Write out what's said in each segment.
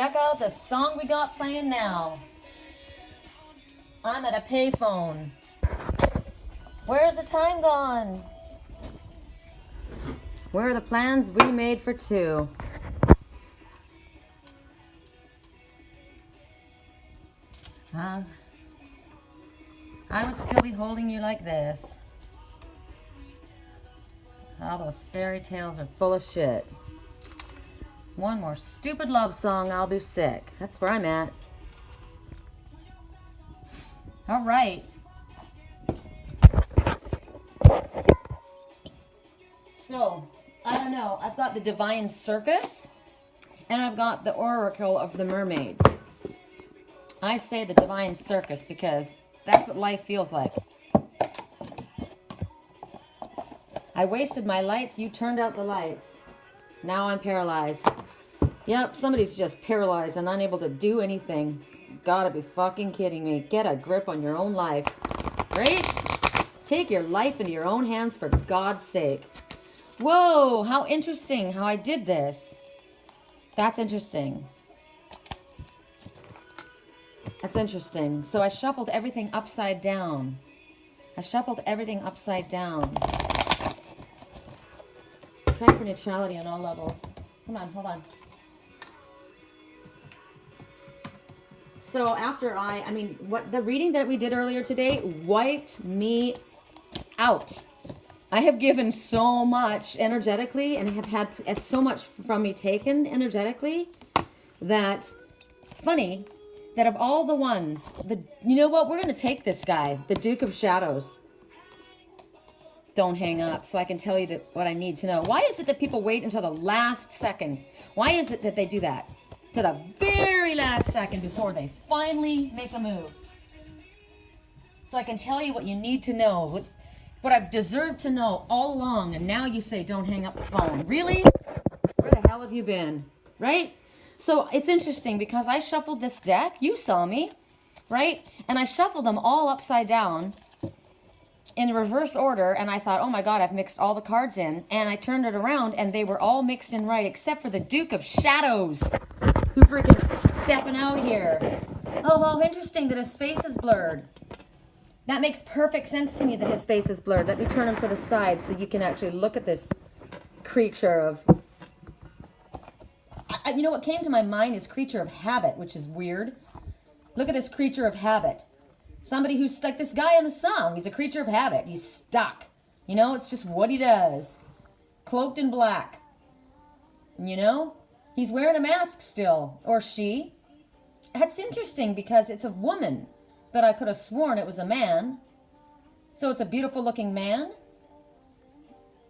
check out the song we got playing now. I'm at a payphone. Where's the time gone? Where are the plans we made for two? I would still be holding you like this. All those fairy tales are full of shit. One more stupid love song, I'll be sick. That's where I'm at. All right. So, I don't know. I've got the Divine Circus, and I've got the Oracle of the Mermaids. I say the Divine Circus because that's what life feels like. I wasted my lights, you turned out the lights. Now I'm paralyzed. Yep, somebody's just paralyzed and unable to do anything. Gotta be fucking kidding me. Get a grip on your own life. Right? Take your life into your own hands for God's sake. Whoa, how interesting how I did this. That's interesting. That's interesting. So I shuffled everything upside down. Try for neutrality on all levels. Come on, hold on. So after what the reading that we did earlier today wiped me out. I have given so much energetically and have had so much from me taken energetically that, funny, that of all the ones, you know what? We're going to take this guy, the Duke of Shadows. Don't hang up so I can tell you what I need to know. Why is it that people wait until the last second? Why is it that they do that? To the very last second before they finally make a move. So I can tell you what you need to know. What I've deserved to know all along. And now you say, don't hang up the phone. Really? Where the hell have you been? Right? So it's interesting because I shuffled this deck. You saw me. Right? And I shuffled them all upside down in reverse order. And I thought, oh my God, I've mixed all the cards in. And I turned it around and they were all mixed in right except for the Duke of Shadows. Who freaking stepping out here. Oh, how interesting that his face is blurred. That makes perfect sense to me that his face is blurred. Let me turn him to the side so you can actually look at this creature of... you know what came to my mind is creature of habit, which is weird. Look at this creature of habit. Somebody who's like this guy in the song. He's a creature of habit. He's stuck. You know, it's just what he does. Cloaked in black. You know? He's wearing a mask still. Or she. That's interesting because it's a woman. But I could have sworn it was a man. So it's a beautiful looking man.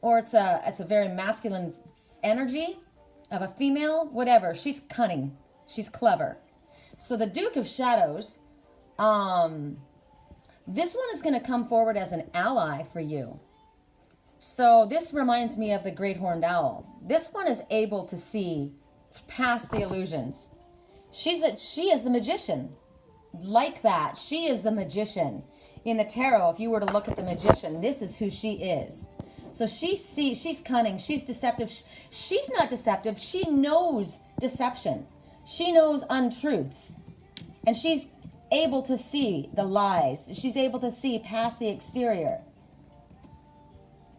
Or it's a very masculine energy of a female. Whatever. She's cunning. She's clever. So the Duke of Shadows, this one is going to come forward as an ally for you. So this reminds me of the Great Horned Owl. This one is able to see past the illusions. She is the magician. Like that. She is the magician. In the tarot, if you were to look at the magician, this is who she is. So she's cunning. She's deceptive. She's not deceptive. She knows deception. She knows untruths. And she's able to see the lies. She's able to see past the exterior.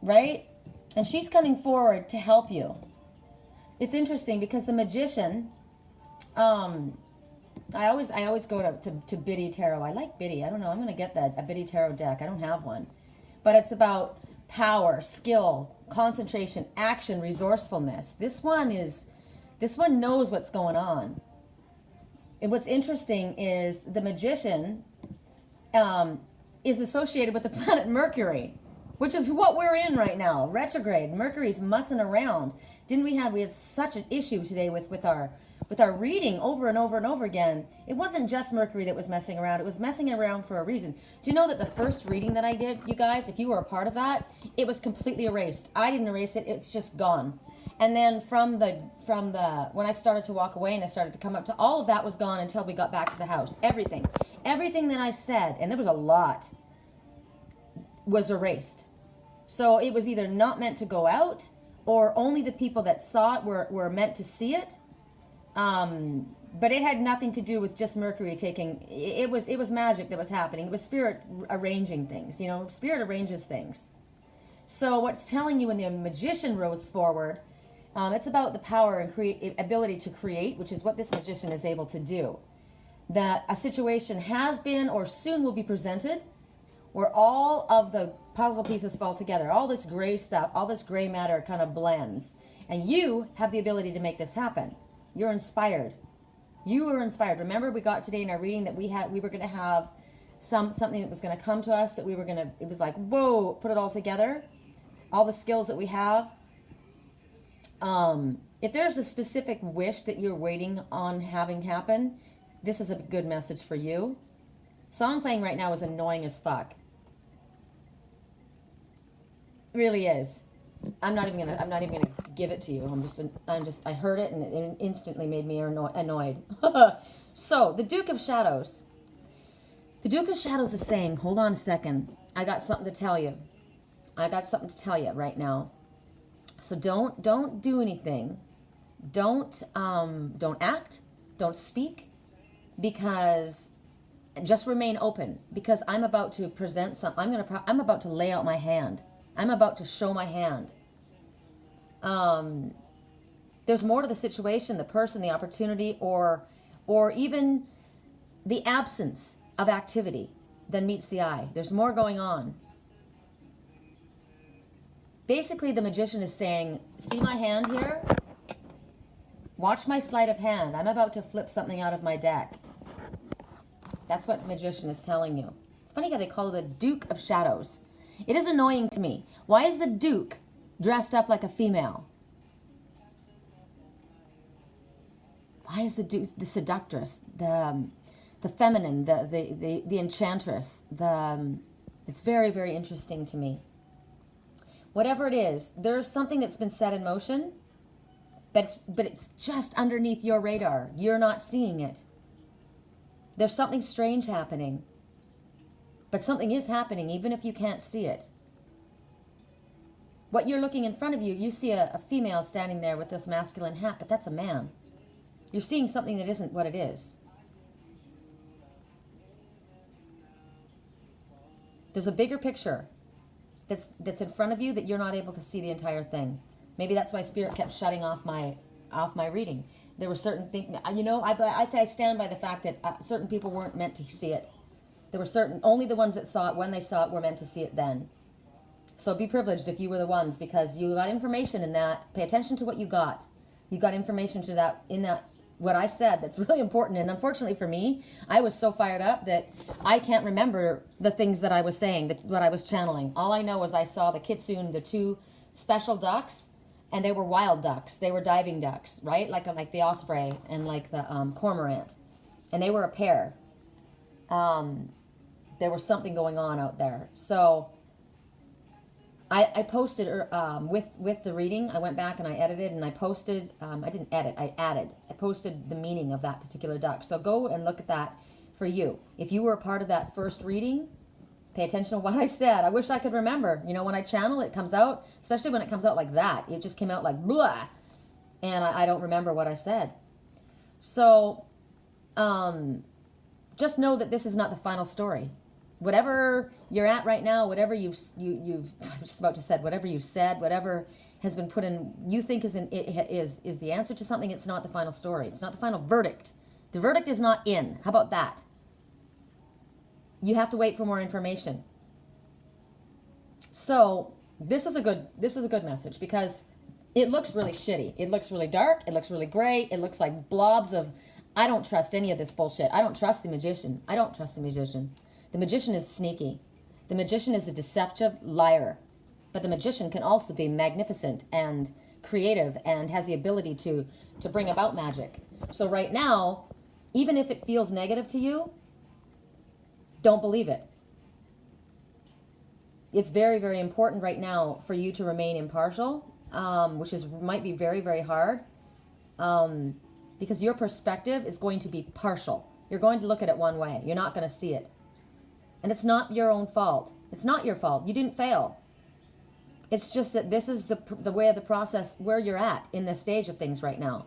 Right? And she's coming forward to help you. It's interesting because the magician, I always go to Biddy Tarot. I like Biddy. I don't know. I'm going to get a Biddy Tarot deck. I don't have one. But it's about power, skill, concentration, action, resourcefulness. This one knows what's going on. And what's interesting is the magician is associated with the planet Mercury, which is what we're in right now. Retrograde. Mercury's mussing around. We had such an issue today with our reading over and over and over again. It wasn't just Mercury that was messing around. It was messing around for a reason. Do you know that the first reading that I did, you guys, if you were a part of that, it was completely erased. I didn't erase it. It's just gone. And then from the when I started to walk away and I started to come up to, all of that was gone until we got back to the house. Everything that I said, and there was a lot, was erased. So it was either not meant to go out, or only the people that saw it were meant to see it. But it had nothing to do with just Mercury taking. It was magic that was happening. It was spirit arranging things. You know, spirit arranges things. So what's telling you when the magician rose forward, it's about the power and ability to create, which is what this magician is able to do. That a situation has been or soon will be presented where all of the puzzle pieces fall together. All this gray stuff, all this gray matter kind of blends. And you have the ability to make this happen. You're inspired. You were inspired. Remember, we got today in our reading that we were going to have something that was going to come to us, that we were going to, it was like, whoa, put it all together. All the skills that we have. If there's a specific wish that you're waiting on having happen, this is a good message for you. Song playing right now is annoying as fuck. It really is. I'm not even gonna give it to you. I heard it and it instantly made me annoyed. So the Duke of Shadows. The Duke of Shadows is saying, hold on a second. I got something to tell you. I got something to tell you right now. So don't do anything. Don't act. Don't speak, because just remain open, because I'm about to present something. I'm about to lay out my hand. I'm about to show my hand. There's more to the situation, the person, the opportunity, or even the absence of activity than meets the eye. There's more going on. Basically, the magician is saying, see my hand here? Watch my sleight of hand. I'm about to flip something out of my deck. That's what the magician is telling you. It's funny how they call it the Duke of Shadows. It is annoying to me. Why is the Duke dressed up like a female? Why is the Duke the seductress, the feminine, the enchantress? It's very, very interesting to me. Whatever it is, there's something that's been set in motion, but it's just underneath your radar. You're not seeing it. There's something strange happening, but something is happening even if you can't see it. What you're looking in front of you, you see a female standing there with this masculine hat, but that's a man. You're seeing something that isn't what it is. There's a bigger picture that's in front of you that you're not able to see the entire thing. Maybe that's why Spirit kept shutting off my reading. There were certain things, I stand by the fact that certain people weren't meant to see it. There were only the ones that saw it when they saw it were meant to see it then. So be privileged if you were the ones, because you got information in that. Pay attention to what you got. You got information to that in that. What I said, that's really important. And unfortunately for me, I was so fired up that I can't remember the things that I was saying, what I was channeling. All I know is I saw the kitsune, the two special ducks, and they were wild ducks. They were diving ducks, right? Like the osprey and like the cormorant. And they were a pair. There was something going on out there. So I posted with the reading. I went back and I edited and I posted. I didn't edit. I added. I posted the meaning of that particular duck. So go and look at that for you. If you were a part of that first reading, pay attention to what I said. I wish I could remember. You know, when I channel, it comes out, especially when it comes out like that. It just came out like blah, and I don't remember what I said. So, just know that this is not the final story. Whatever you're at right now, whatever you've I'm just about to say, whatever you've said, whatever has been put in, you think is the answer to something. It's not the final story. It's not the final verdict. The verdict is not in. How about that? You have to wait for more information. So this is a good message, because it looks really shitty. It looks really dark. It looks really gray. It looks like blobs of, I don't trust any of this bullshit. I don't trust the magician. I don't trust the magician. The magician is sneaky. The magician is a deceptive liar. But the magician can also be magnificent and creative and has the ability to bring about magic. So right now, even if it feels negative to you, don't believe it. It's very, very important right now for you to remain impartial, which might be very, very hard, because your perspective is going to be partial. You're going to look at it one way. You're not going to see it. And it's not your own fault. It's not your fault. You didn't fail. It's just that this is the way of the process where you're at in the stage of things right now.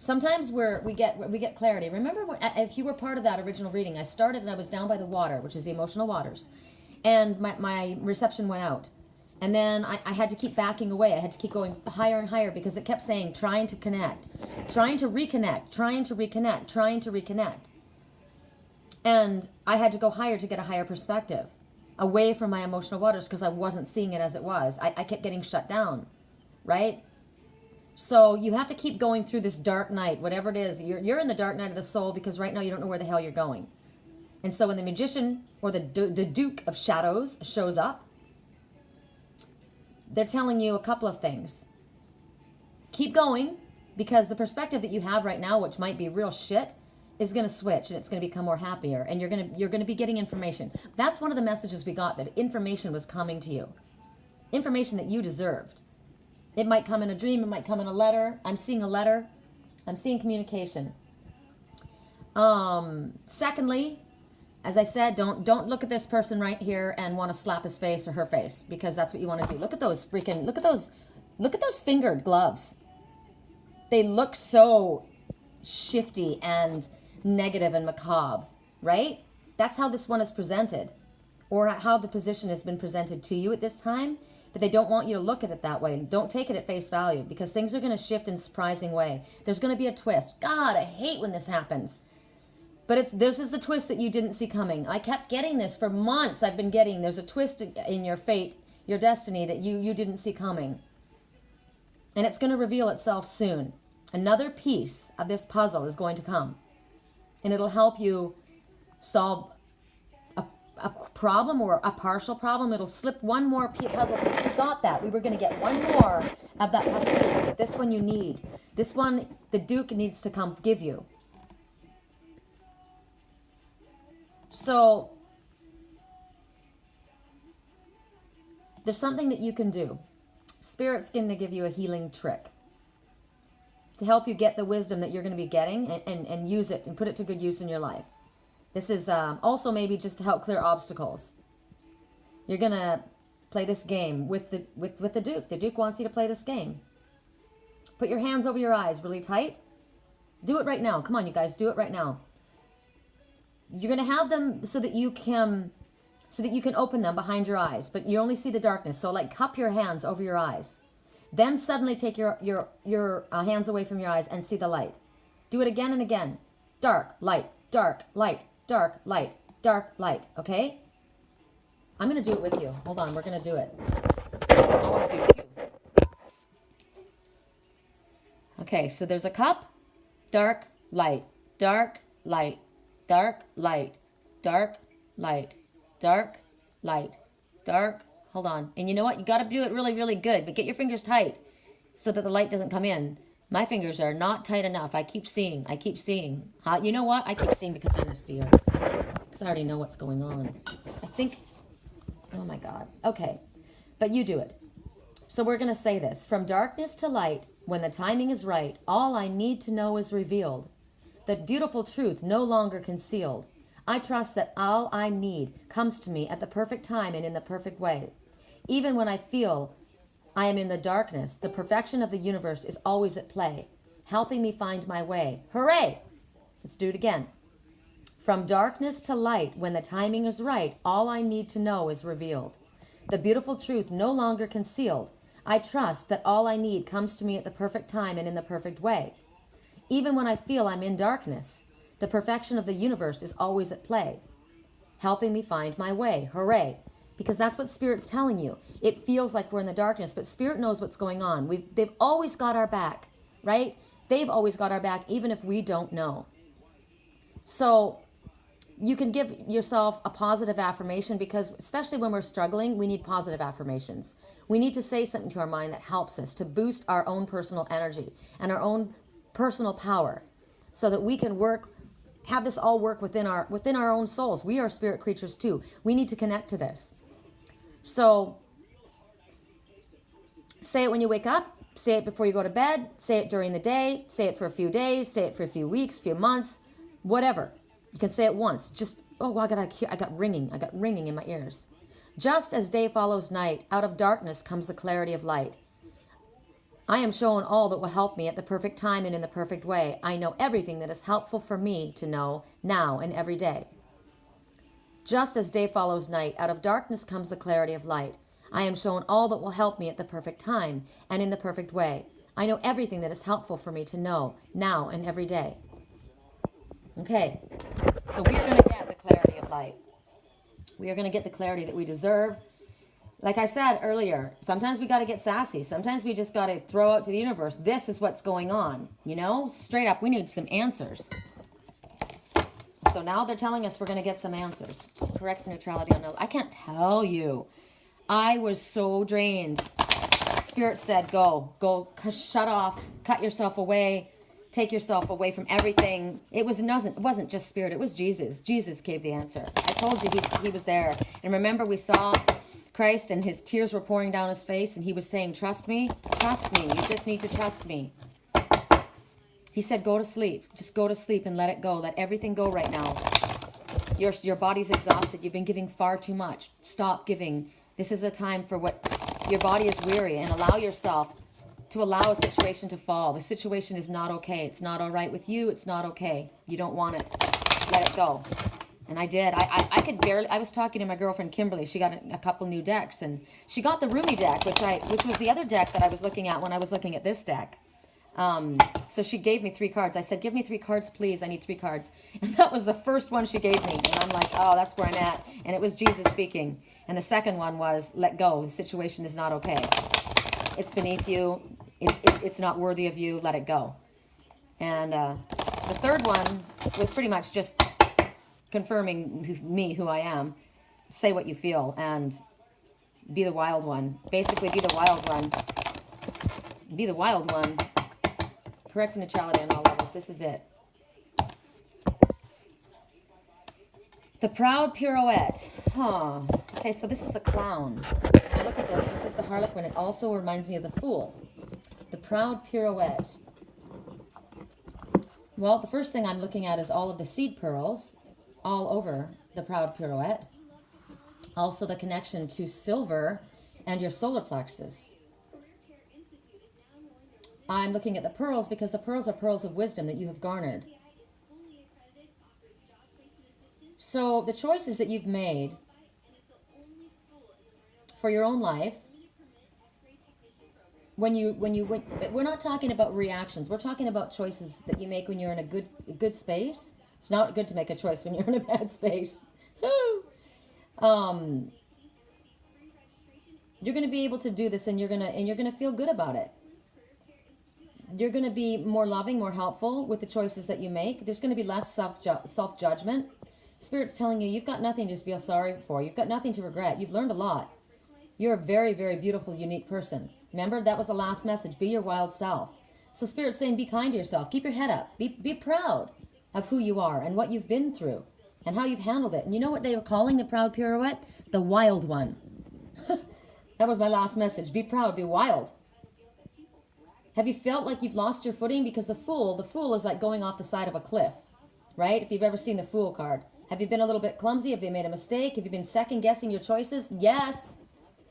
Sometimes we get clarity. Remember, if you were part of that original reading, I started and I was down by the water, which is the emotional waters, and my reception went out. And then I had to keep backing away. I had to keep going higher and higher because it kept saying, trying to connect, trying to reconnect, trying to reconnect, trying to reconnect. And I had to go higher to get a higher perspective, away from my emotional waters, because I wasn't seeing it as it was. I kept getting shut down, right? So you have to keep going through this dark night, whatever it is. You're in the dark night of the soul because right now you don't know where the hell you're going. And so when the magician or the Duke of Shadows shows up, they're telling you a couple of things. Keep going, because the perspective that you have right now, which might be real shit, is going to switch and it's going to become more happier, and you're going to be getting information. That's one of the messages we got, that information was coming to you. Information that you deserved. It might come in a dream, it might come in a letter. I'm seeing a letter. I'm seeing communication. Secondly, as I said, don't look at this person right here and want to slap his face or her face, because that's what you want to do. Look at those fingered gloves. They look so shifty and negative and macabre, right? That's how this one is presented, or how the position has been presented to you at this time, but they don't want you to look at it that way. Don't take it at face value, because things are going to shift in a surprising way. There's going to be a twist. God, I hate when this happens. But this is the twist that you didn't see coming. I kept getting this for months. I've been getting, there's a twist in your fate, your destiny, that you didn't see coming. And it's going to reveal itself soon. Another piece of this puzzle is going to come. And it'll help you solve a problem or a partial problem. It'll slip one more puzzle piece. We got that. We were going to get one more of that puzzle piece. But this one you need. This one, the Duke needs to come give you. So, there's something that you can do. Spirit's going to give you a healing trick to help you get the wisdom that you're going to be getting, and use it and put it to good use in your life. This is also maybe just to help clear obstacles. You're going to play this game with the Duke. The Duke wants you to play this game. Put your hands over your eyes really tight. Do it right now. Come on, you guys, do it right now. You're going to have them so that you can open them behind your eyes, but you only see the darkness. So like cup your hands over your eyes. Then suddenly take your hands away from your eyes and see the light. Do it again and again. Dark, light, dark, light, dark, light, dark, light. Okay? I'm going to do it with you. Hold on, we're going to do it. I want to do it too. Okay, so there's a cup. Dark, light, dark, light. Dark, light, dark, light, dark, light, dark. Hold on. And you know what? You got to do it really, really good. But get your fingers tight so that the light doesn't come in. My fingers are not tight enough. I keep seeing. You know what? I keep seeing because I'm a seer. Because I already know what's going on. I think, oh my God. Okay. But you do it. So we're going to say this. From darkness to light, when the timing is right, all I need to know is revealed. That beautiful truth no longer concealed. I trust that all I need comes to me at the perfect time and in the perfect way. Even when I feel I am in the darkness, the perfection of the universe is always at play, helping me find my way. Hooray! Let's do it again. From darkness to light, when the timing is right, all I need to know is revealed. The beautiful truth no longer concealed. I trust that all I need comes to me at the perfect time and in the perfect way. Even when I feel I'm in darkness, the perfection of the universe is always at play, helping me find my way. Hooray. Because that's what Spirit's telling you. It feels like we're in the darkness, but Spirit knows what's going on. They've always got our back, right? They've always got our back, even if we don't know. So you can give yourself a positive affirmation, because especially when we're struggling, we need positive affirmations. We need to say something to our mind that helps us to boost our own personal energy and our own personal power, so that we can have this all work within our own souls. We are spirit creatures too. We need to connect to this. So say it when you wake up, say it before you go to bed, say it during the day, say it for a few days, say it for a few weeks, few months, whatever. You can say it once. Just, oh, I got ringing in my ears. Just as day follows night, out of darkness comes the clarity of light. I am shown all that will help me at the perfect time and in the perfect way. I know everything that is helpful for me to know now and every day. Just as day follows night, out of darkness comes the clarity of light. I am shown all that will help me at the perfect time and in the perfect way. I know everything that is helpful for me to know now and every day. Okay, so we are going to get the clarity of light. We are going to get the clarity that we deserve. Like I said earlier, sometimes we got to get sassy. Sometimes we just got to throw out to the universe, this is what's going on. You know, straight up, we need some answers. So now they're telling us we're going to get some answers. Correct for neutrality on. I can't tell you. I was so drained. Spirit said, go, shut off, cut yourself away, take yourself away from everything. It wasn't just Spirit, it was Jesus. Jesus gave the answer. I told you he was there. And remember, we saw Christ and his tears were pouring down his face and he was saying, trust me, you just need to trust me. He said, go to sleep. Just go to sleep and let it go. Let everything go right now. Your body's exhausted. You've been giving far too much. Stop giving. This is a time for what your body is weary, and allow yourself to allow a situation to fall. The situation is not okay. It's not all right with you. It's not okay. You don't want it. Let it go. And I did. I could barely. I was talking to my girlfriend Kimberly. She got a couple new decks, and she got the Rumi deck, which was the other deck that I was looking at when I was looking at this deck. So she gave me 3 cards. I said, give me 3 cards, please. I need 3 cards. And that was the first one she gave me. And I'm like, oh, that's where I'm at. And it was Jesus speaking. And the second one was, let go. The situation is not okay. It's beneath you. It's not worthy of you. Let it go. And the third one was pretty much just confirming me, who I am. Say what you feel and be the wild one. Basically, be the wild one. Be the wild one. Correct neutrality on all levels. This is it. The proud pirouette. Huh. Okay, so this is the clown. Now look at this. This is the harlequin. It also reminds me of the fool. The proud pirouette. Well, the first thing I'm looking at is all of the seed pearls all over the proud pirouette. Also the connection to silver and your solar plexus. I'm looking at the pearls because the pearls are pearls of wisdom that you have garnered. So the choices that you've made for your own life, we're not talking about reactions. We're talking about choices that you make when you're in a good space. It's not good to make a choice when you're in a bad space. You're going to be able to do this, and you're going to feel good about it. You're going to be more loving, more helpful with the choices that you make. There's going to be less self-judgment. Spirit's telling you you've got nothing to feel sorry for. You've got nothing to regret. You've learned a lot. You're a very, very beautiful, unique person. Remember, that was the last message. Be your wild self. So Spirit's saying be kind to yourself. Keep your head up. Be proud of who you are and what you've been through and how you've handled it. And you know what they were calling the proud pirouette? The wild one. That was my last message. Be proud. Be wild. Have you felt like you've lost your footing? Because the fool is like going off the side of a cliff, right? If you've ever seen the Fool card. Have you been a little bit clumsy? Have you made a mistake? Have you been second guessing your choices? Yes.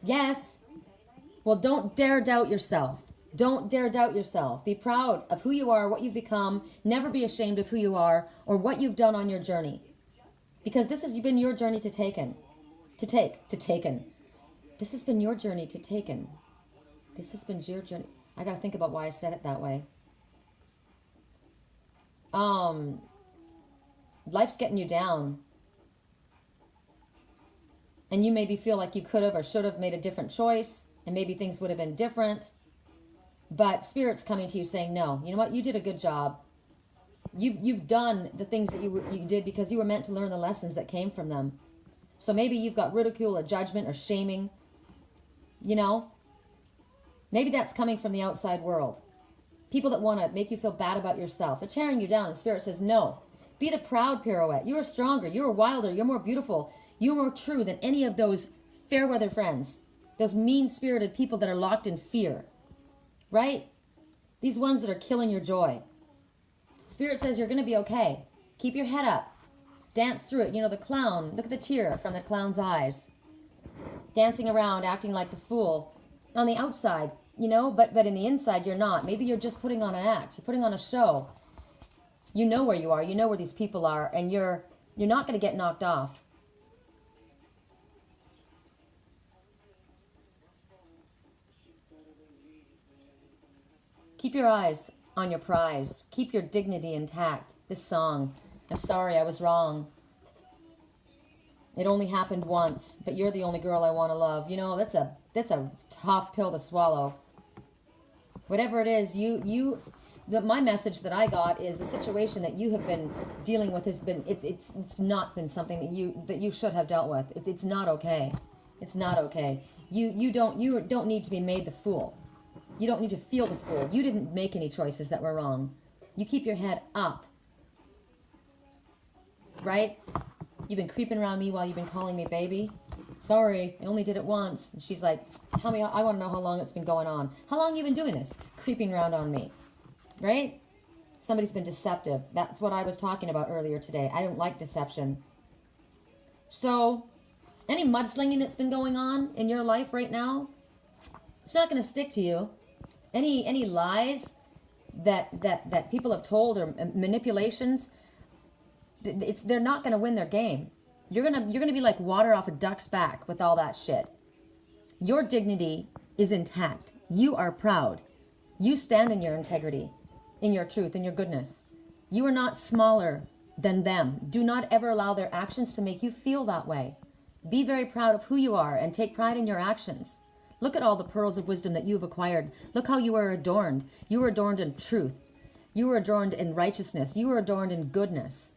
Yes. Well, don't dare doubt yourself. Don't dare doubt yourself. Be proud of who you are, what you've become. Never be ashamed of who you are or what you've done on your journey. Because this has been your journey to taken. This has been your journey to taken. This has been your journey. I got to think about why I said it that way. Life's getting you down. And you maybe feel like you could have or should have made a different choice. And maybe things would have been different. But Spirit's coming to you saying, no, you know what? You did a good job. You've done the things that you did because you were meant to learn the lessons that came from them. So maybe you've got ridicule or judgment or shaming. You know? Maybe that's coming from the outside world. People that want to make you feel bad about yourself. They're tearing you down. And Spirit says, no. Be the proud pirouette. You are stronger. You are wilder. You're more beautiful. You're more true than any of those fair weather friends. Those mean-spirited people that are locked in fear. Right? These ones that are killing your joy. Spirit says you're going to be okay. Keep your head up. Dance through it. You know, the clown. Look at the tear from the clown's eyes. Dancing around, acting like the fool. On the outside, you know, but in the inside, you're not. Maybe you're just putting on an act. You're putting on a show. You know where you are. You know where these people are, and you're not going to get knocked off. Keep your eyes on your prize. Keep your dignity intact. This song, I'm sorry, I was wrong. It only happened once, but you're the only girl I want to love. You know, that's a tough pill to swallow. Whatever it is, my message that I got is the situation that you have been dealing with has been, it's not been something that you should have dealt with. It's not okay. It's not okay. You don't need to be made the fool. You don't need to feel the fool. You didn't make any choices that were wrong. You keep your head up. Right? You've been creeping around me while you've been calling me baby. Sorry, I only did it once. And she's like, I want to know how long it's been going on. How long have you been doing this? Creeping around on me. Right? Somebody's been deceptive. That's what I was talking about earlier today. I don't like deception. So, any mudslinging that's been going on in your life right now, it's not going to stick to you. Any lies that people have told or manipulations, they're not going to win their game. You're gonna be like water off a duck's back with all that shit. Your dignity is intact. You are proud. You stand in your integrity, in your truth, in your goodness. You are not smaller than them. Do not ever allow their actions to make you feel that way. Be very proud of who you are and take pride in your actions. Look at all the pearls of wisdom that you've acquired. Look how you are adorned. You are adorned in truth. You are adorned in righteousness. You are adorned in goodness.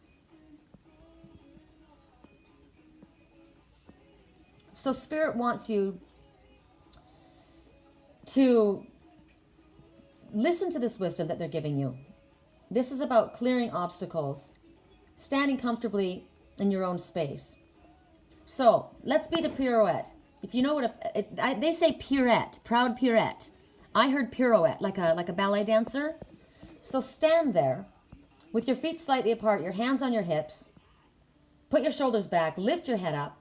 So Spirit wants you to listen to this wisdom that they're giving you. This is about clearing obstacles, standing comfortably in your own space. So let's be the pirouette. If you know what they say Pierette, proud Pierette. I heard pirouette, like a ballet dancer. So stand there with your feet slightly apart, your hands on your hips. Put your shoulders back, lift your head up.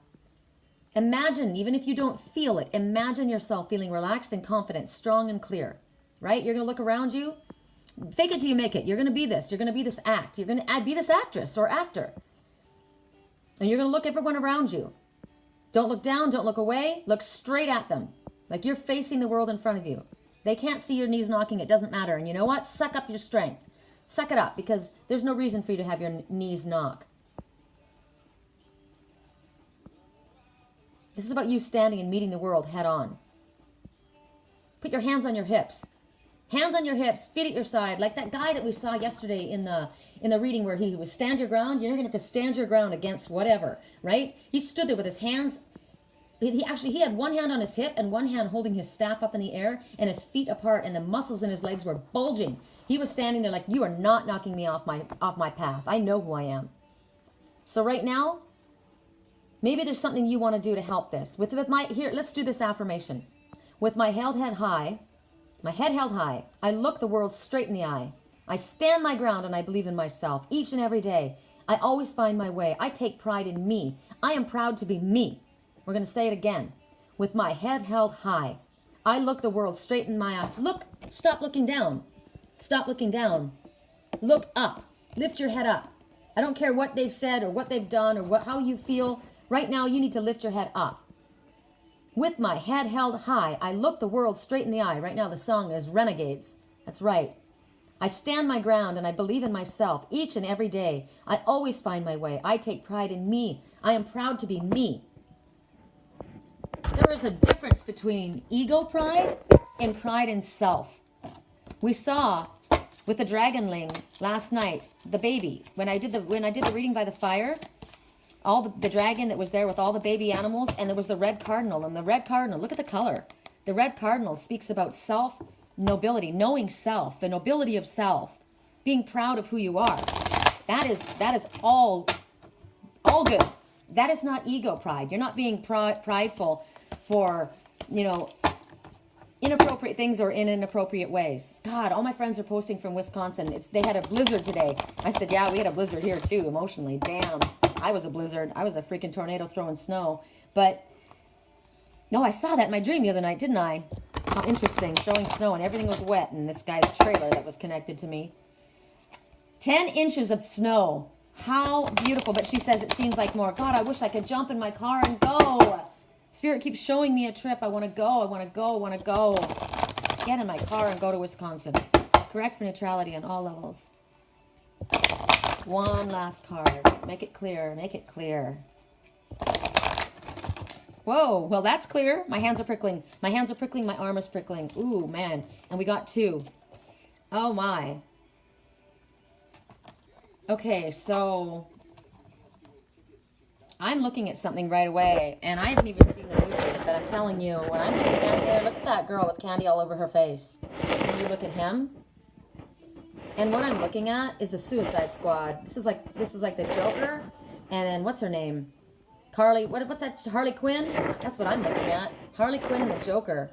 Imagine, even if you don't feel it, imagine yourself feeling relaxed and confident, strong and clear, right? You're going to look around you. Fake it till you make it. You're going to be this. You're going to be this act. You're going to be this actress or actor. And you're going to look everyone around you. Don't look down. Don't look away. Look straight at them. Like you're facing the world in front of you. They can't see your knees knocking. It doesn't matter. And you know what? Suck up your strength. Suck it up, because there's no reason for you to have your knees knock. This is about you standing and meeting the world head on. Put your hands on your hips. Hands on your hips, feet at your side, like that guy that we saw yesterday in the reading where he was stand your ground. You're going to have to stand your ground against whatever, right? He stood there with his hands. He had one hand on his hip and one hand holding his staff up in the air and his feet apart, and the muscles in his legs were bulging. He was standing there like, you are not knocking me off my path. I know who I am. So right now, maybe there's something you want to do to help this. Here, let's do this affirmation. With my head held high, I look the world straight in the eye. I stand my ground and I believe in myself each and every day. I always find my way. I take pride in me. I am proud to be me. We're going to say it again. With my head held high, I look the world straight in my eye. Look, stop looking down. Stop looking down. Look up. Lift your head up. I don't care what they've said or what they've done or how you feel. Right now, you need to lift your head up. With my head held high, I look the world straight in the eye. Right now, the song is Renegades. That's right. I stand my ground and I believe in myself each and every day. I always find my way. I take pride in me. I am proud to be me. There is a difference between ego pride and pride in self. We saw with the dragonling last night, the baby, when I did the reading by the fire, the dragon that was there with all the baby animals, and there was the red cardinal. And the red cardinal, look at the color. The red cardinal speaks about self-nobility, knowing self, the nobility of self, being proud of who you are. That is all good. That is not ego pride. You're not being prideful for, inappropriate things or in inappropriate ways. God, all my friends are posting from Wisconsin. They had a blizzard today. I said, yeah, we had a blizzard here too, emotionally. Damn. I was a blizzard. I was a freaking tornado throwing snow. But No, I saw that in my dream the other night, didn't I? How interesting. Showing snow and everything was wet in this guy's trailer that was connected to me. 10 inches of snow. How beautiful. But she says it seems like more. God, I wish I could jump in my car and go. Spirit keeps showing me a trip. I want to go. I want to go. I want to go. Get in my car and go to Wisconsin. Correct for neutrality on all levels. One last card. Make it clear. Make it clear. Whoa. Well, that's clear. My hands are prickling. My hands are prickling. My arm is prickling. Ooh, man. And we got 2. Oh, my. Okay, so I'm looking at something right away, and I haven't even seen the movie, but I'm telling you, when I'm looking at there, look at that girl with candy all over her face. And you look at him, and what I'm looking at is the Suicide Squad. This is like the Joker, and then what's her name? Carly, what's that? Harley Quinn? That's what I'm looking at. Harley Quinn and the Joker.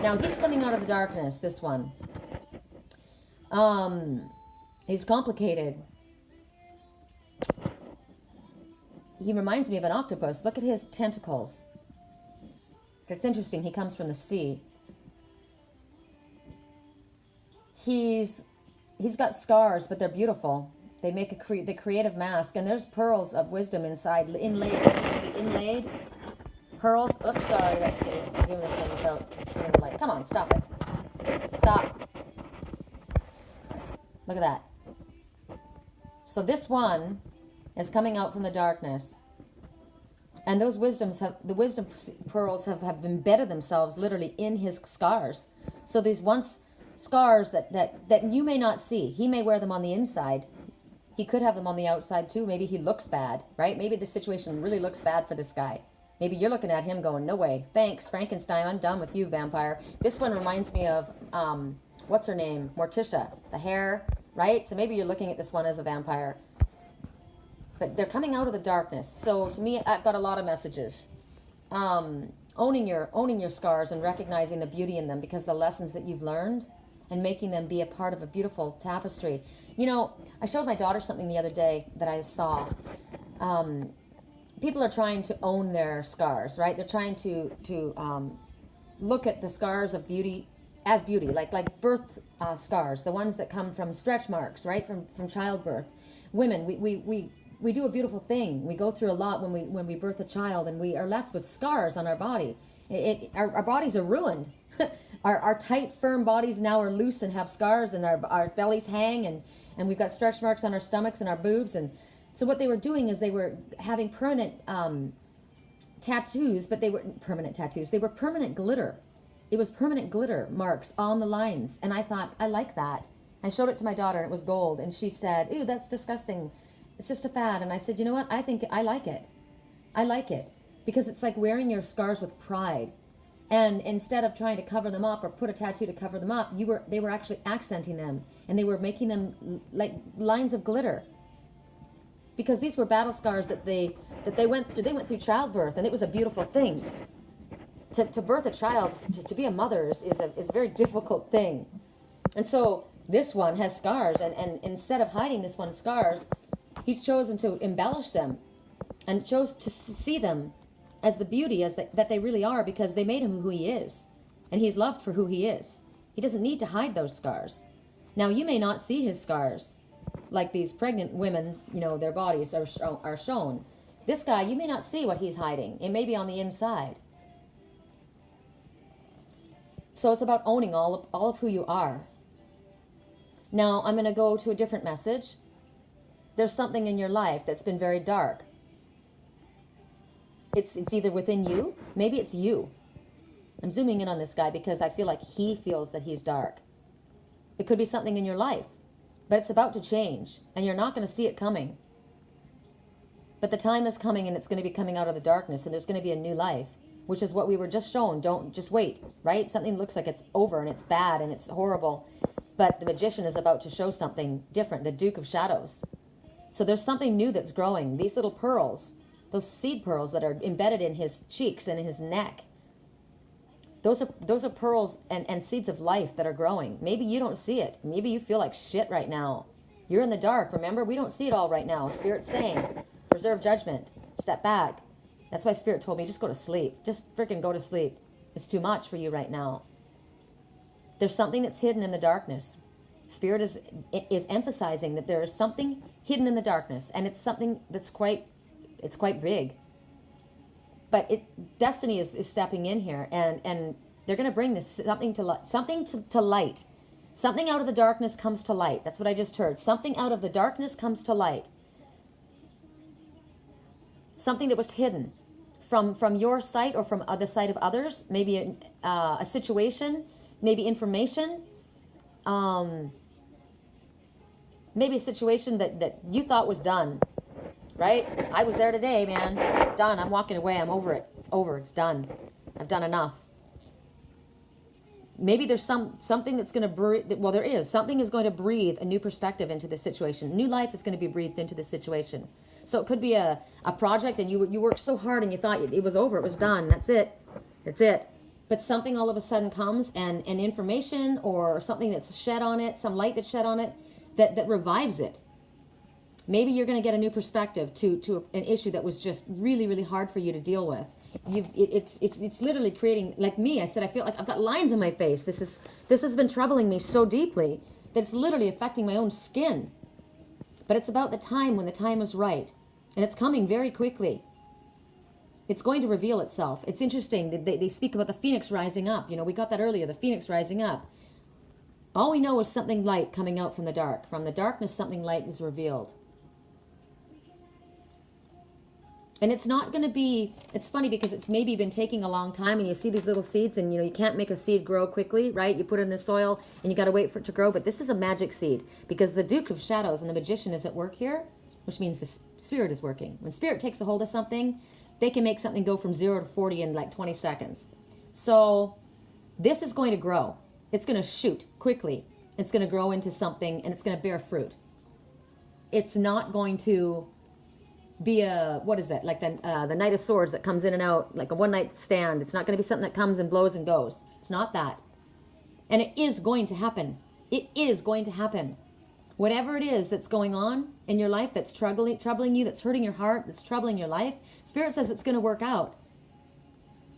Now, he's coming out of the darkness, this one. He's complicated. He reminds me of an octopus. Look at his tentacles. It's interesting. He comes from the sea. He's got scars, but they're beautiful. They make the creative mask, and there's pearls of wisdom inside, inlaid. Can you see the inlaid pearls? Oops, sorry. Let's see. Let's zoom this in without getting the light. Come on, stop it. Stop. Look at that. So this one is coming out from the darkness. And those wisdom pearls have embedded themselves literally in his scars. So these once scars that you may not see. He may wear them on the inside. He could have them on the outside too. Maybe he looks bad, right? Maybe the situation really looks bad for this guy. Maybe you're looking at him going, no way. Thanks, Frankenstein. I'm done with you, vampire. This one reminds me of, what's her name? Morticia. The hair, right? So maybe you're looking at this one as a vampire. But they're coming out of the darkness. So to me, I've got a lot of messages. Owning your scars and recognizing the beauty in them, because the lessons that you've learned and making them be a part of a beautiful tapestry. You know, I showed my daughter something the other day that I saw. People are trying to own their scars, right? They're trying to look at the scars of beauty as beauty, like birth scars, the ones that come from stretch marks, right? From childbirth. Women, we do a beautiful thing. We go through a lot when we birth a child, and we are left with scars on our body. Our bodies are ruined. Our tight, firm bodies now are loose and have scars, and our bellies hang, and we've got stretch marks on our stomachs and our boobs. And so what they were doing is they were having permanent tattoos, but they weren't permanent tattoos. They were permanent glitter. It was permanent glitter marks on the lines. And I thought, I like that. I showed it to my daughter, and it was gold. And she said, "Ew, that's disgusting. It's just a fad." And I said, you know what? I think I like it. I like it because it's like wearing your scars with pride. And instead of trying to cover them up or put a tattoo to cover them up, they were actually accenting them, and they were making them like lines of glitter. Because these were battle scars that they went through. They went through childbirth, and it was a beautiful thing. To birth a child, to be a mother is a very difficult thing. And so this one has scars, and instead of hiding this one's scars, he's chosen to embellish them and chose to see them as the beauty that they really are, because they made him who he is, and he's loved for who he is. He doesn't need to hide those scars. Now, you may not see his scars, like these pregnant women, you know, their bodies are shown. This guy, you may not see what he's hiding. It may be on the inside. So it's about owning all of who you are. Now, I'm going to go to a different message. There's something in your life that's been very dark. It's either within you, maybe it's you. I'm zooming in on this guy because I feel like he feels that he's dark. It could be something in your life, but it's about to change, and you're not going to see it coming. But the time is coming, and it's going to be coming out of the darkness, and there's going to be a new life, which is what we were just shown. Don't just wait, right? Something looks like it's over, and it's bad, and it's horrible, but the magician is about to show something different, the Duke of Shadows. So there's something new that's growing. These little pearls, those seed pearls that are embedded in his cheeks and in his neck, those are pearls and seeds of life that are growing. Maybe you don't see it. Maybe you feel like shit right now. You're in the dark. Remember, we don't see it all right now. Spirit's saying, reserve judgment. Step back. That's why Spirit told me, just go to sleep. Just freaking go to sleep. It's too much for you right now. There's something that's hidden in the darkness. Spirit is emphasizing that there is something hidden in the darkness, and it's something that's quite big. But destiny is stepping in here, and they're going to bring this something to light. Something out of the darkness comes to light. That's what I just heard. Something out of the darkness comes to light. Something that was hidden from your sight or from the sight of others. Maybe a situation, maybe information, maybe a situation that you thought was done, right? I was there today, man. Done. I'm walking away. I'm over it. It's over. It's done. I've done enough. Maybe there's something that's going to breathe. Well, there is. Something is going to breathe a new perspective into this situation. New life is going to be breathed into this situation. So it could be a project, and you worked so hard and you thought it was over. It was done. That's it. That's it. But something all of a sudden comes, and information or something that's shed on it, some light that's shed on it, that revives it. Maybe you're going to get a new perspective to an issue that was just really, really hard for you to deal with. It's literally creating, like me, I said, I feel like I've got lines on my face. This has been troubling me so deeply that it's literally affecting my own skin. But it's about the time when the time is right. And it's coming very quickly. It's going to reveal itself. It's interesting. They speak about the phoenix rising up. We got that earlier, the phoenix rising up. All we know is something light coming out from the dark. From the darkness, something light is revealed. And it's not going to be, it's funny because it's maybe been taking a long time, and you see these little seeds, and you can't make a seed grow quickly, right? You put it in the soil and you got to wait for it to grow. But this is a magic seed because the Duke of Shadows and the Magician is at work here, which means the Spirit is working. When Spirit takes a hold of something, they can make something go from 0 to 40 in like 20 seconds. So this is going to grow. It's going to shoot quickly. It's going to grow into something, and it's going to bear fruit. It's not going to be what is that, like the Knight of Swords that comes in and out, like a one-night stand. It's not going to be something that comes and blows and goes. It's not that. And it is going to happen. It is going to happen. Whatever it is that's going on in your life that's troubling you, that's hurting your heart, that's troubling your life, Spirit says it's going to work out.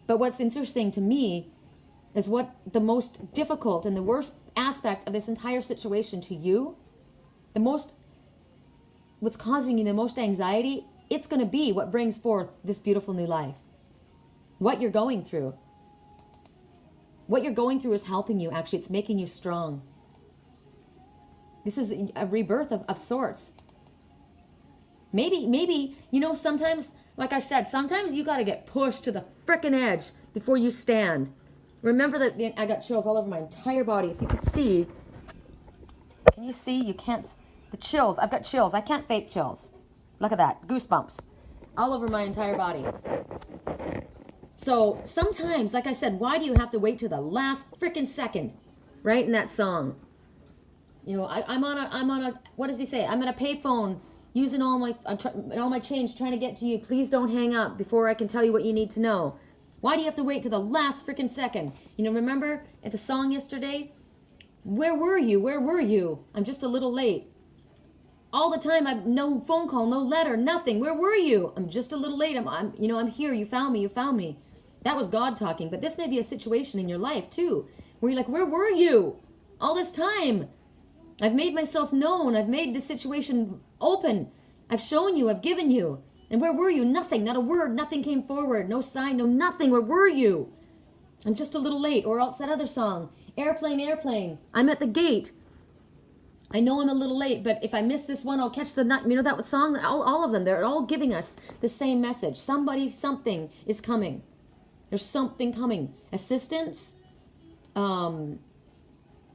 But what's interesting to me is what the most difficult and the worst aspect of this entire situation to you, what's causing you the most anxiety, it's going to be what brings forth this beautiful new life. What you're going through. What you're going through is helping you, actually. It's making you strong. This is a rebirth of sorts. Maybe, sometimes, like I said, sometimes you got to get pushed to the frickin' edge before you stand. Remember that I got chills all over my entire body. If you could see, can you see? You can't. The chills. I've got chills. I can't fake chills. Look at that. Goosebumps. All over my entire body. So sometimes, like I said, why do you have to wait to the last freaking second? Right in that song. I'm on a, what does he say? I'm on a payphone using all my change trying to get to you. Please don't hang up before I can tell you what you need to know. Why do you have to wait to the last freaking second? Remember at the song yesterday? Where were you? Where were you? I'm just a little late. All the time, I've no phone call, no letter, nothing. Where were you? I'm just a little late. I'm here. You found me. You found me. That was God talking. But this may be a situation in your life too, where you're like, where were you all this time? I've made myself known. I've made the situation open. I've shown you. I've given you. And where were you? Nothing. Not a word. Nothing came forward. No sign. No nothing. Where were you? I'm just a little late. Or else that other song. Airplane, airplane. I'm at the gate. I know I'm a little late, but if I miss this one, I'll catch the night. That song? All of them. They're all giving us the same message. Something is coming. There's something coming. Assistance? I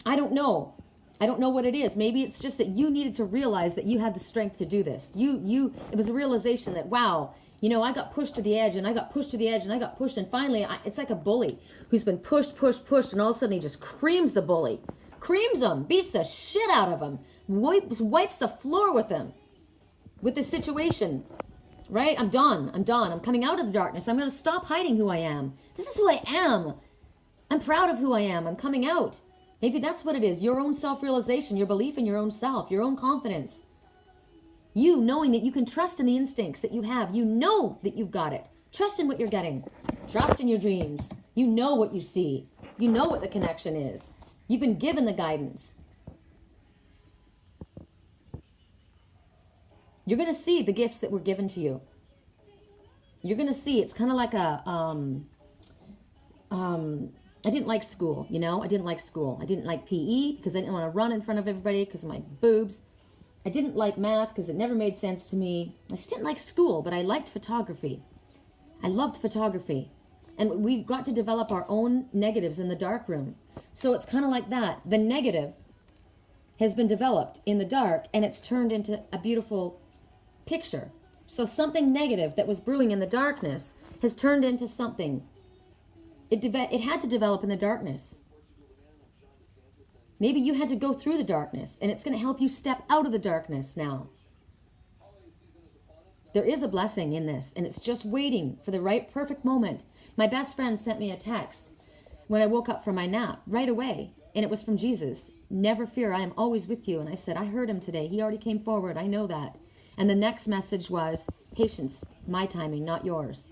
don't know. I don't know what it is. Maybe it's just that you needed to realize that you had the strength to do this. It was a realization that, wow, I got pushed to the edge, and I got pushed to the edge, and I got pushed, and finally, it's like a bully who's been pushed, and all of a sudden he just creams the bully. Creams him, beats the shit out of him, wipes the floor with him, with the situation, right? I'm done. I'm coming out of the darkness. I'm going to stop hiding who I am. This is who I am. I'm proud of who I am. I'm coming out. Maybe that's what it is. Your own self-realization, your belief in your own self, your own confidence. You knowing that you can trust in the instincts that you have. You know that you've got it. Trust in what you're getting. Trust in your dreams. You know what you see. You know what the connection is. You've been given the guidance. You're going to see the gifts that were given to you. You're going to see, it's kind of like I didn't like school, you know? I didn't like school. I didn't like PE because I didn't want to run in front of everybody because of my boobs. I didn't like math because it never made sense to me. I just didn't like school, but I liked photography. I loved photography. And we got to develop our own negatives in the dark room. So it's kind of like that. The negative has been developed in the dark, and it's turned into a beautiful picture. So something negative that was brewing in the darkness has turned into something. It had to develop in the darkness. Maybe you had to go through the darkness, and it's going to help you step out of the darkness now. There is a blessing in this, and it's just waiting for the right, perfect moment. My best friend sent me a text when I woke up from my nap right away, and it was from Jesus. Never fear, I am always with you. And I said, I heard him today. He already came forward. I know that. And the next message was, patience, my timing, not yours.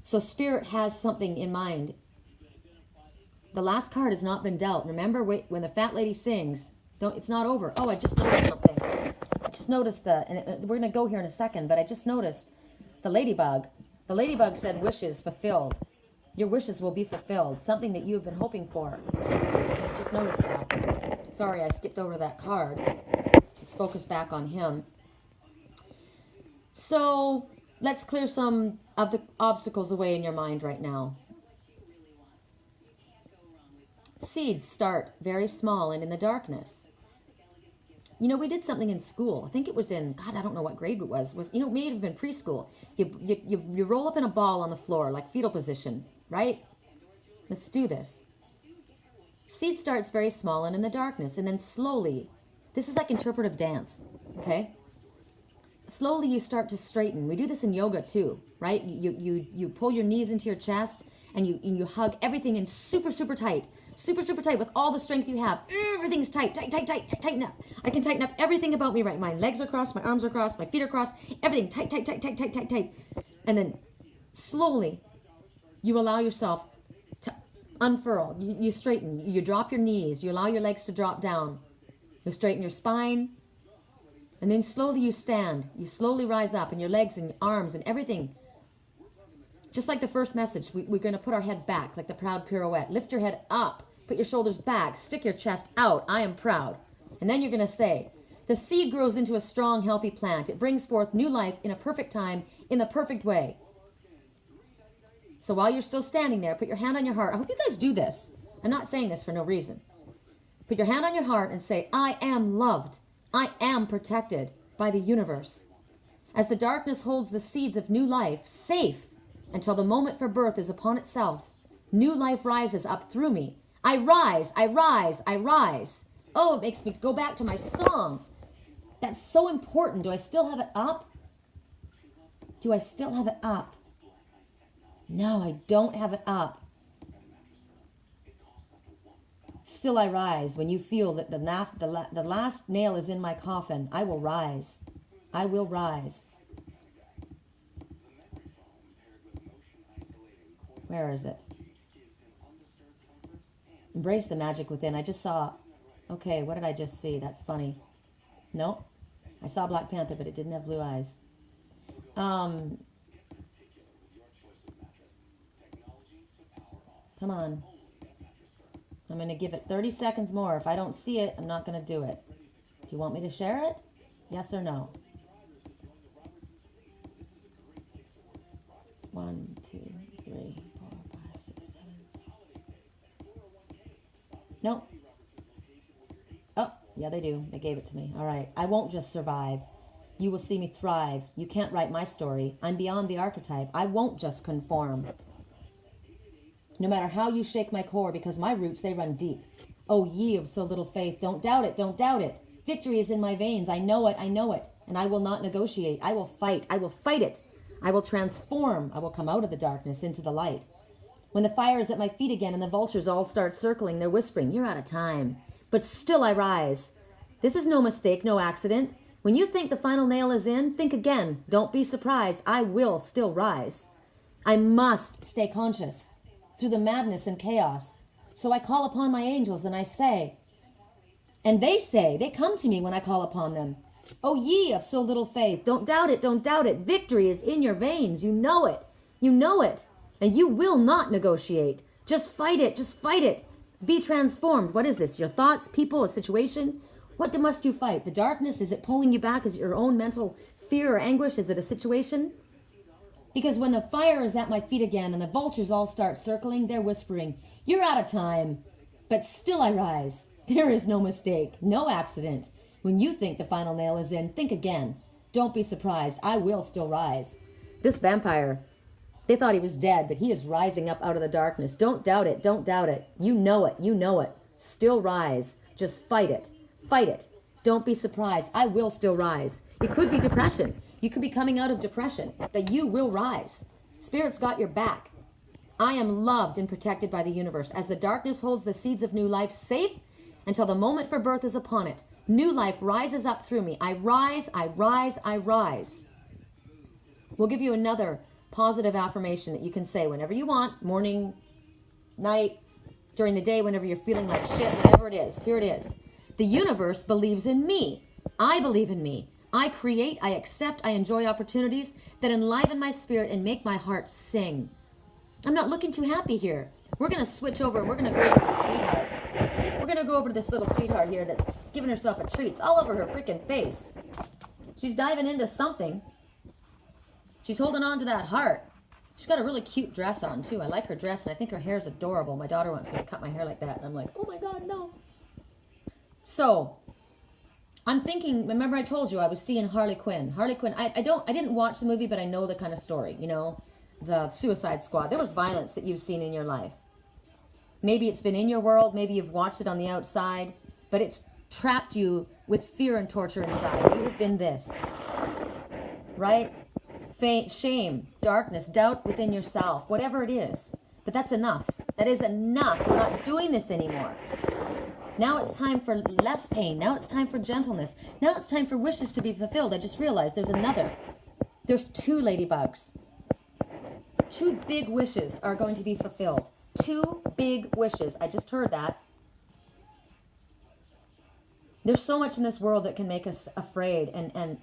So Spirit has something in mind. The last card has not been dealt. Remember, when the fat lady sings, it's not over. Oh, I just noticed something. I just noticed and we're going to go here in a second, but I just noticed the ladybug. The ladybug said wishes fulfilled. Your wishes will be fulfilled. Something that you've been hoping for. I just noticed that. Sorry, I skipped over that card. Let's focus back on him. So let's clear some of the obstacles away in your mind right now. Seeds start very small and in the darkness. You know, we did something in school. I think it was in, God, I don't know what grade it was. It may have been preschool. You roll up in a ball on the floor, like fetal position, right? Let's do this. Seed starts very small and in the darkness, and then slowly, this is like interpretive dance, okay? Slowly you start to straighten. We do this in yoga too, right? You pull your knees into your chest, and you hug everything in super, super tight. Super, super tight with all the strength you have. Everything's tight, tighten up. I can tighten up everything about me right. My legs are crossed, my arms are crossed, my feet are crossed. Everything tight. And then slowly you allow yourself to unfurl. You straighten. You drop your knees. You allow your legs to drop down. You straighten your spine. And then slowly you stand. You slowly rise up, and your legs and arms and everything. Just like the first message, we're going to put our head back like the proud pirouette. Lift your head up. Put your shoulders back. Stick your chest out. I am proud. And then you're going to say, the seed grows into a strong, healthy plant. It brings forth new life in a perfect time, in the perfect way. So while you're still standing there, put your hand on your heart. I hope you guys do this. I'm not saying this for no reason. Put your hand on your heart and say, I am loved. I am protected by the universe. As the darkness holds the seeds of new life safe until the moment for birth is upon itself, new life rises up through me. I rise, I rise, I rise. Oh, it makes me go back to my song. That's so important. Do I still have it up? Do I still have it up? No, I don't have it up. Still I rise. When you feel that the last nail is in my coffin, I will rise. I will rise. Where is it? Embrace the magic within. I just saw, okay, what did I just see? That's funny. Nope. I saw Black Panther, but it didn't have blue eyes. Come on. I'm going to give it 30 seconds more. If I don't see it, I'm not going to do it. Do you want me to share it? Yes or no? 1, 2, 3, 4, 5, 6, 7. Nope. Oh, yeah, they do. They gave it to me. All right. I won't just survive. You will see me thrive. You can't write my story. I'm beyond the archetype. I won't just conform. No matter how you shake my core, because my roots, they run deep. Oh, ye of so little faith, don't doubt it, don't doubt it. Victory is in my veins. I know it, and I will not negotiate. I will fight it. I will transform. I will come out of the darkness into the light. When the fire is at my feet again and the vultures all start circling, they're whispering, you're out of time. But still I rise. This is no mistake, no accident. When you think the final nail is in, think again. Don't be surprised. I will still rise. I must stay conscious through the madness and chaos. So I call upon my angels and I say, and they come to me when I call upon them. Oh, ye of so little faith, don't doubt it, don't doubt it. Victory is in your veins. You know it. You know it. And you will not negotiate. Just fight it. Just fight it. Be transformed. What is this? Your thoughts, people, a situation? What must you fight? The darkness? Is it pulling you back? Is it your own mental fear or anguish? Is it a situation? Because when the fire is at my feet again and the vultures all start circling, they're whispering, you're out of time. But still I rise. There is no mistake, no accident. When you think the final nail is in, think again. Don't be surprised. I will still rise. This vampire, they thought he was dead, but he is rising up out of the darkness. Don't doubt it. Don't doubt it. You know it. You know it. Still rise. Just fight it. Fight it. Don't be surprised. I will still rise. It could be depression. You could be coming out of depression, but you will rise. Spirit's got your back. I am loved and protected by the universe. As the darkness holds the seeds of new life safe until the moment for birth is upon it, new life rises up through me. I rise, I rise, I rise. We'll give you another positive affirmation that you can say whenever you want, morning, night, during the day, whenever you're feeling like shit, whatever it is. Here it is. The universe believes in me. I believe in me. I create, I accept, I enjoy opportunities that enliven my spirit and make my heart sing. I'm not looking too happy here. We're going to switch over. We're going to go over to the sweetheart. We're going to go over to this little sweetheart here that's giving herself a treat. It's all over her freaking face. She's diving into something. She's holding on to that heart. She's got a really cute dress on, too. I like her dress, and I think her hair's adorable. My daughter wants me to cut my hair like that, and I'm like, oh, my God, no. So, I'm thinking, remember I told you I was seeing Harley Quinn. Harley Quinn, I didn't watch the movie, but I know the kind of story, you know, the Suicide Squad. There was violence that you've seen in your life. Maybe it's been in your world, maybe you've watched it on the outside, but it's trapped you with fear and torture inside. You have been this, right? Shame, darkness, doubt within yourself, whatever it is. But that's enough. That is enough. We're not doing this anymore. Now it's time for less pain. Now it's time for gentleness. Now it's time for wishes to be fulfilled. I just realized there's two ladybugs. 2 big wishes are going to be fulfilled. 2 big wishes. I just heard that. There's so much in this world that can make us afraid and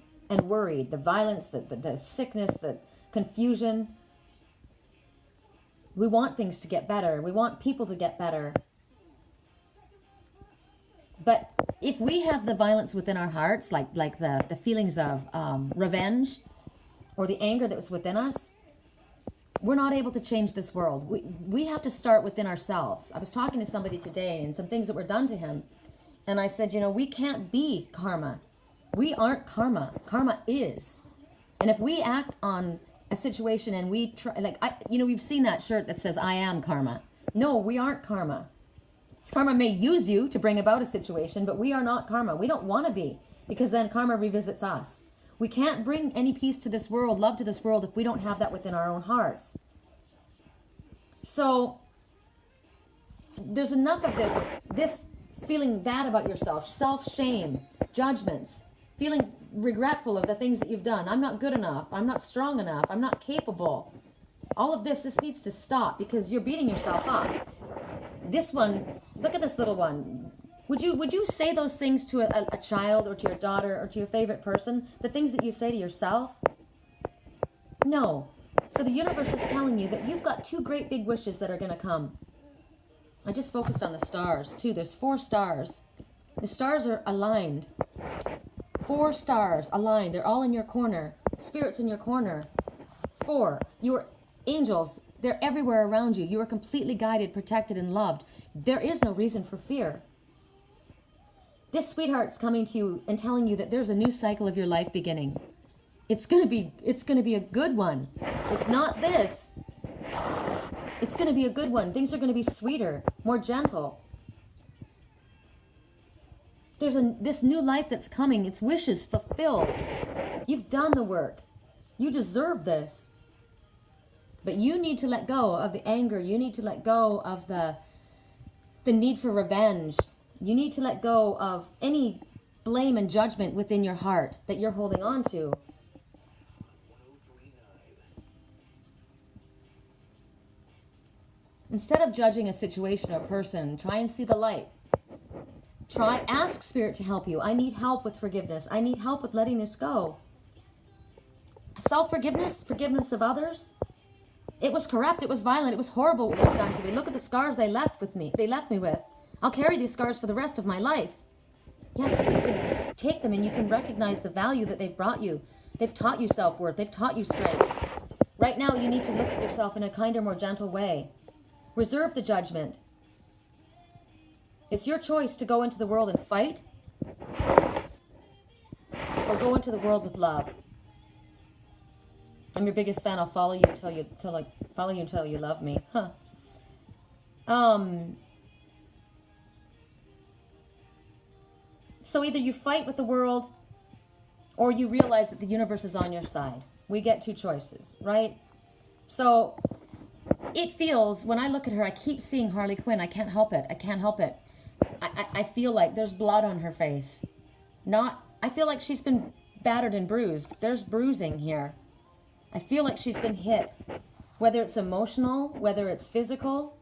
worried. The violence, the sickness, the confusion. We want things to get better. We want people to get better. But if we have the violence within our hearts, like the feelings of revenge or the anger that was within us, we're not able to change this world. We have to start within ourselves. I was talking to somebody today and some things that were done to him. And I said, you know, we can't be karma. We aren't karma. Karma is. And if we act on a situation and we try, we've seen that shirt that says, I am karma. No, we aren't karma. Karma may use you to bring about a situation, but we are not karma. We don't want to be, because then karma revisits us. We can't bring any peace to this world, love to this world, if we don't have that within our own hearts. So there's enough of this feeling bad about yourself, self-shame, judgments, feeling regretful of the things that you've done. I'm not good enough. I'm not strong enough. I'm not capable. All of this needs to stop, because you're beating yourself up. This one, look at this little one. Would you say those things to a child or to your daughter or to your favorite person? The things that you say to yourself? No. So the universe is telling you that you've got 2 great big wishes that are going to come. I just focused on the stars too. There's 4 stars. The stars are aligned. 4 stars aligned. They're all in your corner. Spirit's in your corner. 4. Your angels, they're everywhere around you. You are completely guided, protected, and loved. There is no reason for fear. This sweetheart's coming to you and telling you that there's a new cycle of your life beginning. It's gonna be a good one. It's not this. It's gonna be a good one. Things are gonna be sweeter, more gentle. There's this new life that's coming. It's wishes fulfilled. You've done the work. You deserve this. But you need to let go of the anger. You need to let go of the need for revenge. You need to let go of any blame and judgment within your heart that you're holding on to. Instead of judging a situation or a person, try and see the light. Ask Spirit to help you. I need help with forgiveness. I need help with letting this go. Self-forgiveness, forgiveness of others. It was corrupt. It was violent. It was horrible what was done to me. Look at the scars they left me with. I'll carry these scars for the rest of my life. Yes, but you can take them and you can recognize the value that they've brought you. They've taught you self-worth. They've taught you strength. Right now, you need to look at yourself in a kinder, more gentle way. Reserve the judgment. It's your choice to go into the world and fight or go into the world with love. I'm your biggest fan. I'll follow you until you love me. Huh. So either you fight with the world or you realize that the universe is on your side. We get two choices, right? So it feels, when I look at her, I keep seeing Harley Quinn. I can't help it. I can't help it. I feel like there's blood on her face. I feel like she's been battered and bruised. There's bruising here. I feel like she's been hit. Whether it's emotional, whether it's physical.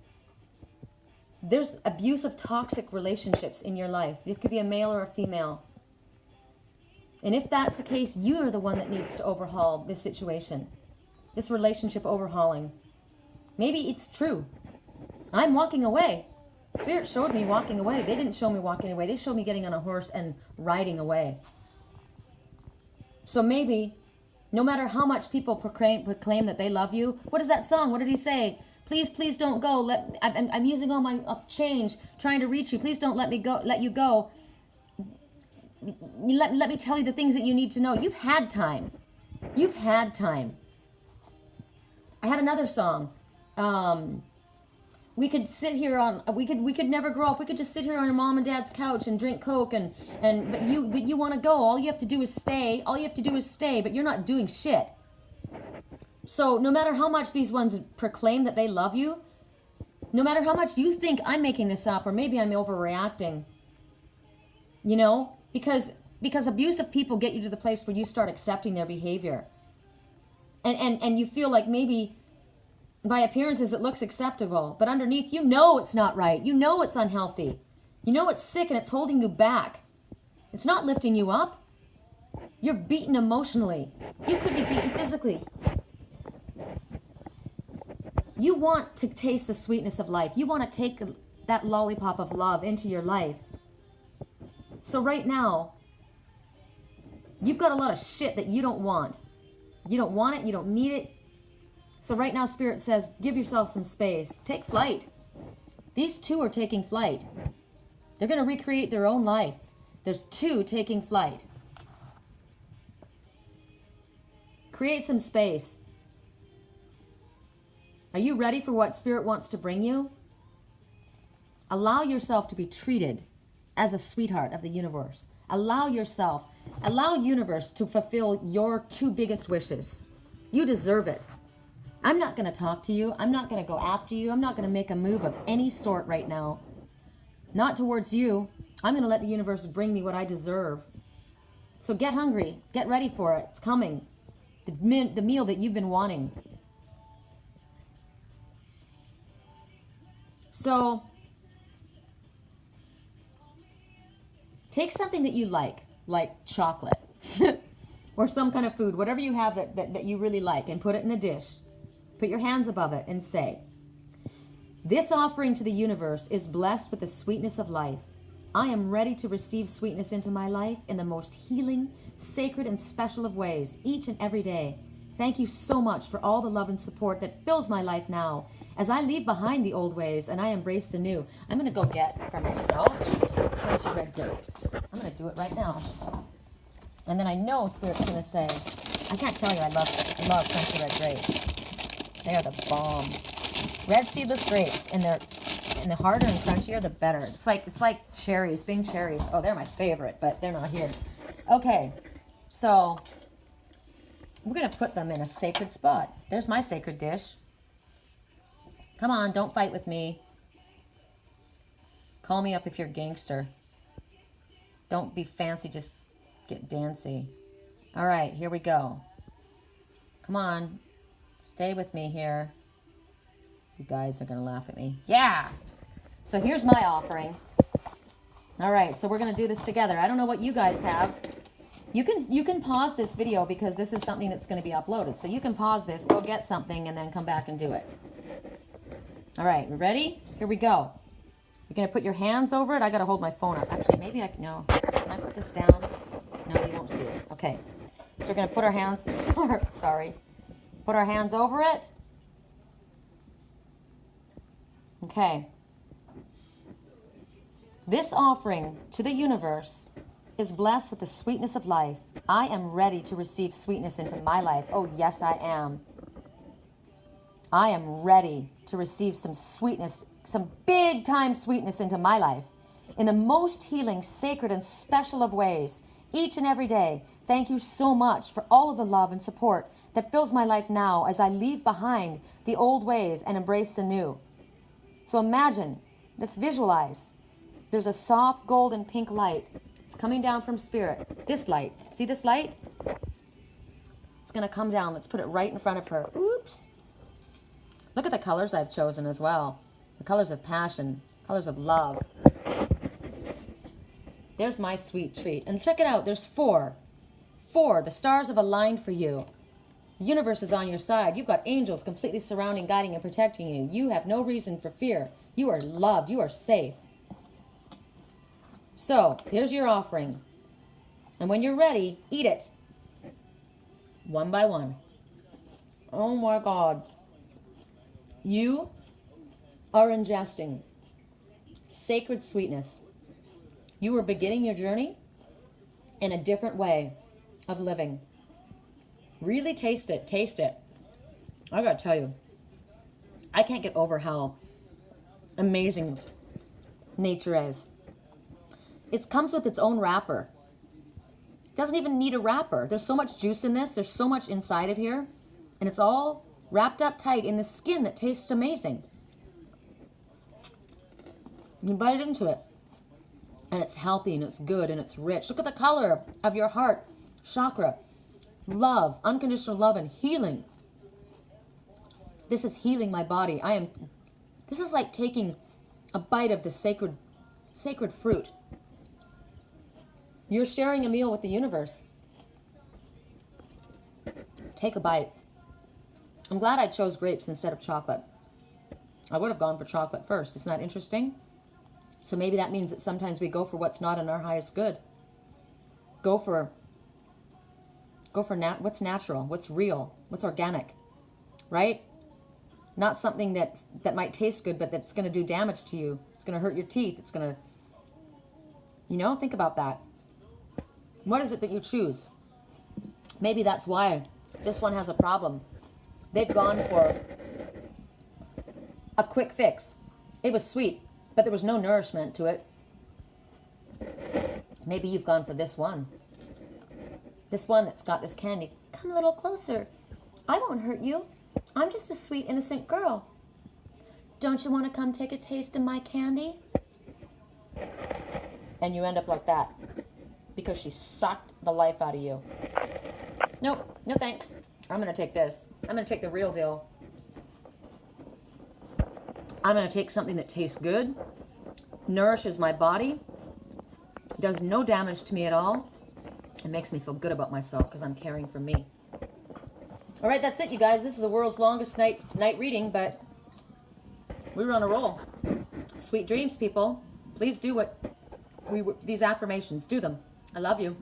There's abusive, toxic relationships in your life. It could be a male or a female. And if that's the case, you are the one that needs to overhaul this situation. This relationship overhauling. Maybe it's true. I'm walking away. Spirit showed me walking away. They didn't show me walking away. They showed me getting on a horse and riding away. So maybe, no matter how much people proclaim that they love you, what is that song? What did he say? Please, please don't go. I'm using all my change trying to reach you. Please don't let you go. Let me tell you the things that you need to know. You've had time. You've had time. I had another song. We could sit here we could never grow up. We could just sit here on your mom and dad's couch and drink Coke but you want to go. All you have to do is stay. But you're not doing shit. So no matter how much these ones proclaim that they love you, no matter how much you think I'm making this up or maybe I'm overreacting, because abusive people get you to the place where you start accepting their behavior. And you feel like maybe by appearances it looks acceptable, but underneath it's not right. It's unhealthy. It's sick and it's holding you back. It's not lifting you up. You're beaten emotionally. You could be beaten physically. You want to taste the sweetness of life. You want to take that lollipop of love into your life. So right now, you've got a lot of shit that you don't want. You don't want it. You don't need it. So right now, Spirit says, give yourself some space. Take flight. These two are taking flight. They're going to recreate their own life. There's two taking flight. Create some space. Are you ready for what Spirit wants to bring you? Allow yourself to be treated as a sweetheart of the universe. Allow universe to fulfill your two biggest wishes. You deserve it. I'm not going to talk to you. I'm not going to go after you. I'm not going to make a move of any sort right now. Not towards you. I'm going to let the universe bring me what I deserve. So get hungry. Get ready for it. It's coming. The meal that you've been wanting. So take something that you like chocolate or some kind of food, whatever you have that you really like, and put it in a dish. Put your hands above it and say, this offering to the universe is blessed with the sweetness of life. I am ready to receive sweetness into my life in the most healing, sacred, and special of ways each and every day. Thank you so much for all the love and support that fills my life now as I leave behind the old ways and I embrace the new. I'm going to go get for myself crunchy red grapes. I'm going to do it right now. And then I know Spirit's going to say, I can't tell you I love crunchy red grapes. They are the bomb. Red seedless grapes, and the harder and crunchier, the better. It's like cherries, Bing cherries. Oh, they're my favorite, but they're not here. Okay, so we're going to put them in a sacred spot. There's my sacred dish. Come on, don't fight with me. Call me up if you're a gangster. Don't be fancy, just get dancy. All right, here we go. Come on, stay with me here. You guys are going to laugh at me. Yeah. So here's my offering. All right, so we're going to do this together. I don't know what you guys have. You can pause this video because this is something that's going to be uploaded. So you can pause this, go get something, and then come back and do it. All right, ready? Here we go. You're going to put your hands over it. I got to hold my phone up. Actually, maybe I can. No. Can I put this down? No, you won't see it. Okay. So we're going to put our hands. Sorry. Put our hands over it. Okay. This offering to the universe is blessed with the sweetness of life. I am ready to receive sweetness into my life. Oh, yes, I am. I am ready to receive some sweetness, some big time sweetness into my life in the most healing, sacred, and special of ways each and every day. Thank you so much for all of the love and support that fills my life now as I leave behind the old ways and embrace the new. So imagine, let's visualize. There's a soft golden pink light. It's coming down from Spirit. This light. See this light? It's going to come down. Let's put it right in front of her. Oops. Look at the colors I've chosen as well. The colors of passion. Colors of love. There's my sweet treat. And check it out. There's 4. 4. The stars have aligned for you. The universe is on your side. You've got angels completely surrounding, guiding, and protecting you. You have no reason for fear. You are loved. You are safe. So, here's your offering. And when you're ready, eat it. One by one. Oh my God. You are ingesting sacred sweetness. You are beginning your journey in a different way of living. Really taste it. Taste it. I gotta tell you, I can't get over how amazing nature is. It comes with its own wrapper. It doesn't even need a wrapper. There's so much juice in this. There's so much inside of here. And it's all wrapped up tight in the skin that tastes amazing. You bite into it. And it's healthy and it's good and it's rich. Look at the color of your heart chakra. Love, unconditional love and healing. This is healing my body. This is like taking a bite of the sacred fruit. You're sharing a meal with the universe. Take a bite. I'm glad I chose grapes instead of chocolate. I would have gone for chocolate first. Isn't that interesting? So maybe that means that sometimes we go for what's not in our highest good. Go for what's natural, what's real, what's organic, right? Not something that might taste good, but that's going to do damage to you. It's going to hurt your teeth. It's going to, think about that. What is it that you choose? Maybe that's why this one has a problem. They've gone for a quick fix. It was sweet, but there was no nourishment to it. Maybe you've gone for this one. This one that's got this candy. Come a little closer. I won't hurt you. I'm just a sweet, innocent girl. Don't you want to come take a taste of my candy? And you end up like that because she sucked the life out of you. Nope, no thanks. I'm going to take this. I'm going to take the real deal. I'm going to take something that tastes good, nourishes my body, does no damage to me at all, and makes me feel good about myself because I'm caring for me. All right, that's it, you guys. This is the world's longest night reading, but we were on a roll. Sweet dreams, people. Please do these affirmations. Do them. I love you.